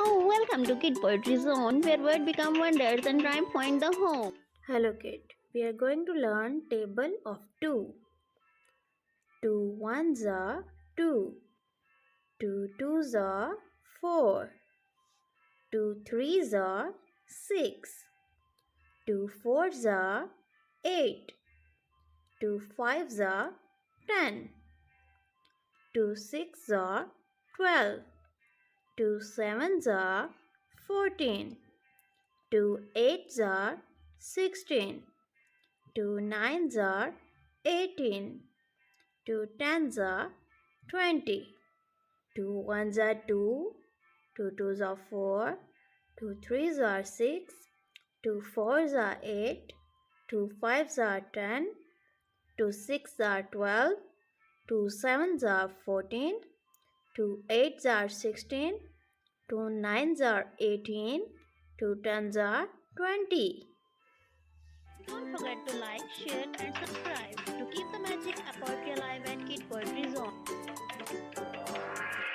Oh, welcome to Kid Poetry Zone, where words become wonders and rhyme find the home. Hello kid, we are going to learn table of 2. 2 ones are 2, 2 twos are 4, 2 threes are 6, 2 fours are 8, 2 fives are 10, 2 six are 12, 2 sevens are 14, 2 eights are 16, 2 nines are 18, 2 tens are 20, 2 ones are 2, 2 twos are 4, 2 threes are 6, 2 fours are 8, 2 fives are 10, 2 six are 12, 2 sevens are 14, 2 eights are 16, 2 nines are 18, 2 tens are 20. Don't forget to like, share, and subscribe to keep the magic a part your